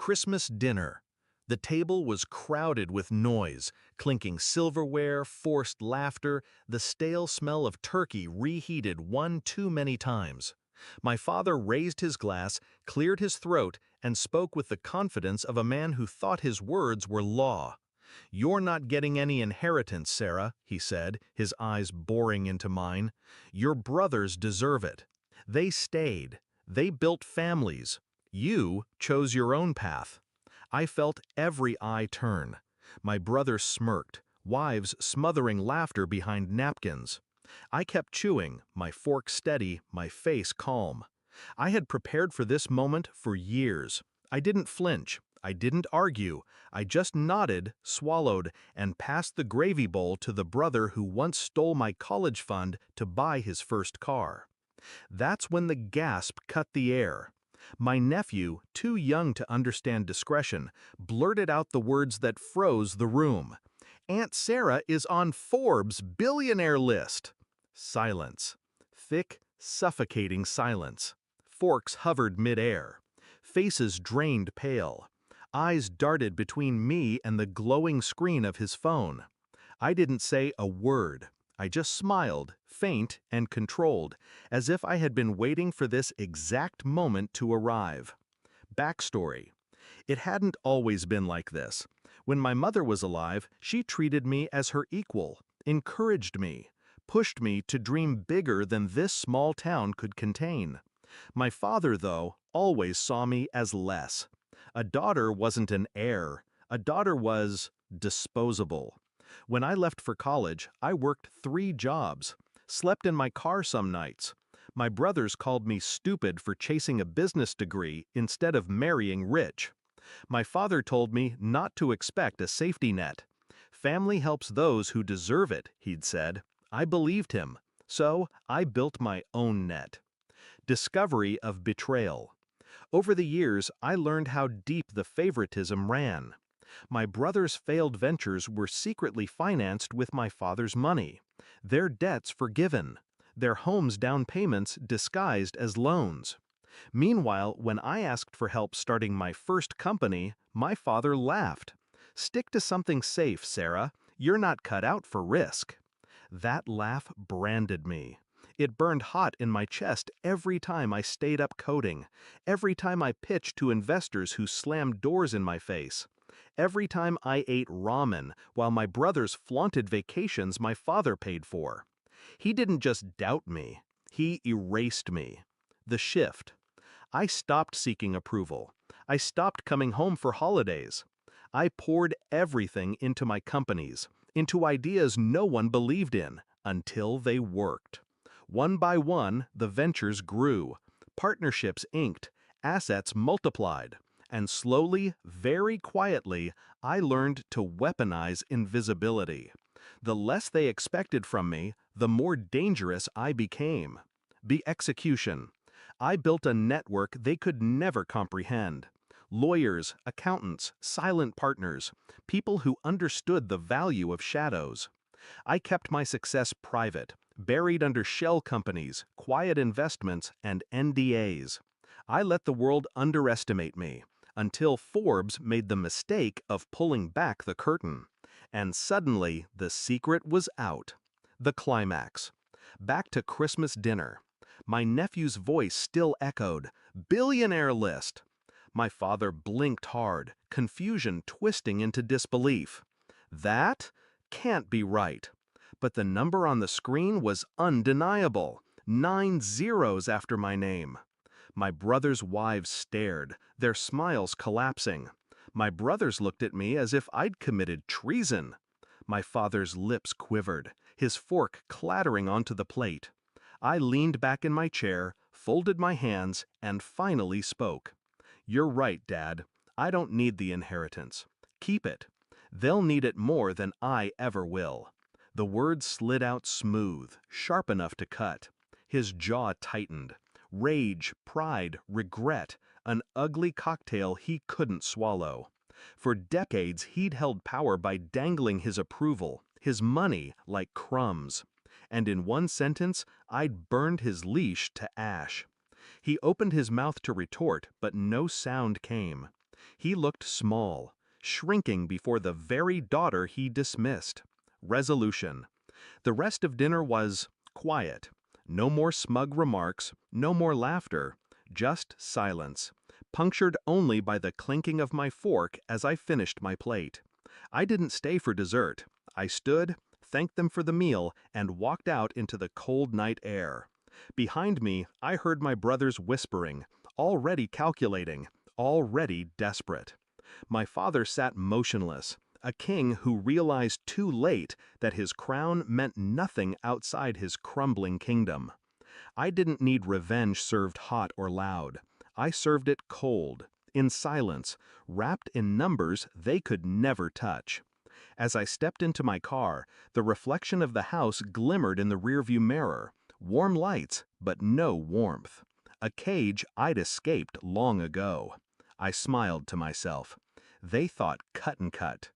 Christmas dinner. The table was crowded with noise, clinking silverware, forced laughter, the stale smell of turkey reheated one too many times. My father raised his glass, cleared his throat, and spoke with the confidence of a man who thought his words were law. "You're not getting any inheritance, Sarah," he said, his eyes boring into mine. "Your brothers deserve it. They stayed. They built families. You chose your own path." I felt every eye turn. My brother smirked, wives smothering laughter behind napkins. I kept chewing, my fork steady, my face calm. I had prepared for this moment for years. I didn't flinch. I didn't argue. I just nodded, swallowed, and passed the gravy bowl to the brother who once stole my college fund to buy his first car. That's when the gasp cut the air. My nephew, too young to understand discretion, blurted out the words that froze the room. "Aunt Sarah is on Forbes' billionaire list." Silence. Thick, suffocating silence. Forks hovered midair. Faces drained pale. Eyes darted between me and the glowing screen of his phone. I didn't say a word. I just smiled, faint and controlled, as if I had been waiting for this exact moment to arrive. Backstory. It hadn't always been like this. When my mother was alive, she treated me as her equal, encouraged me, pushed me to dream bigger than this small town could contain. My father, though, always saw me as less. A daughter wasn't an heir. A daughter was disposable. When I left for college, I worked 3 jobs, slept in my car some nights. My brothers called me stupid for chasing a business degree instead of marrying rich. My father told me not to expect a safety net. "Family helps those who deserve it," he'd said. I believed him, so I built my own net. Discovery of betrayal. Over the years, I learned how deep the favoritism ran. My brothers' failed ventures were secretly financed with my father's money, their debts forgiven, their homes' down payments disguised as loans. Meanwhile, when I asked for help starting my first company, my father laughed. "Stick to something safe, Sarah. You're not cut out for risk." That laugh branded me. It burned hot in my chest every time I stayed up coding, every time I pitched to investors who slammed doors in my face. Every time I ate ramen while my brothers flaunted vacations my father paid for. He didn't just doubt me, he erased me. The shift. I stopped seeking approval. I stopped coming home for holidays. I poured everything into my companies, into ideas no one believed in, until they worked. One by one, the ventures grew, partnerships inked, assets multiplied. And slowly, very quietly, I learned to weaponize invisibility. The less they expected from me, the more dangerous I became. The execution. I built a network they could never comprehend. Lawyers, accountants, silent partners, people who understood the value of shadows. I kept my success private, buried under shell companies, quiet investments, and NDAs. I let the world underestimate me, until Forbes made the mistake of pulling back the curtain. And suddenly, the secret was out. The climax. Back to Christmas dinner. My nephew's voice still echoed, "Billionaire list." My father blinked hard, confusion twisting into disbelief. That can't be right. But the number on the screen was undeniable. 9 zeros after my name. My brothers' wives stared, their smiles collapsing. My brothers looked at me as if I'd committed treason. My father's lips quivered, his fork clattering onto the plate. I leaned back in my chair, folded my hands, and finally spoke. "You're right, Dad. I don't need the inheritance. Keep it. They'll need it more than I ever will." The words slid out smooth, sharp enough to cut. His jaw tightened. Rage, pride, regret, an ugly cocktail he couldn't swallow. For decades, he'd held power by dangling his approval, his money, like crumbs. And in one sentence, I'd burned his leash to ash. He opened his mouth to retort, but no sound came. He looked small, shrinking before the very daughter he dismissed. Resolution. The rest of dinner was quiet. No more smug remarks, no more laughter, just silence, punctured only by the clinking of my fork as I finished my plate. I didn't stay for dessert. I stood, thanked them for the meal, and walked out into the cold night air. Behind me, I heard my brothers whispering, already calculating, already desperate. My father sat motionless, a king who realized too late that his crown meant nothing outside his crumbling kingdom. I didn't need revenge served hot or loud. I served it cold, in silence, wrapped in numbers they could never touch. As I stepped into my car, the reflection of the house glimmered in the rearview mirror. Warm lights, but no warmth. A cage I'd escaped long ago. I smiled to myself. They thought cut and cut.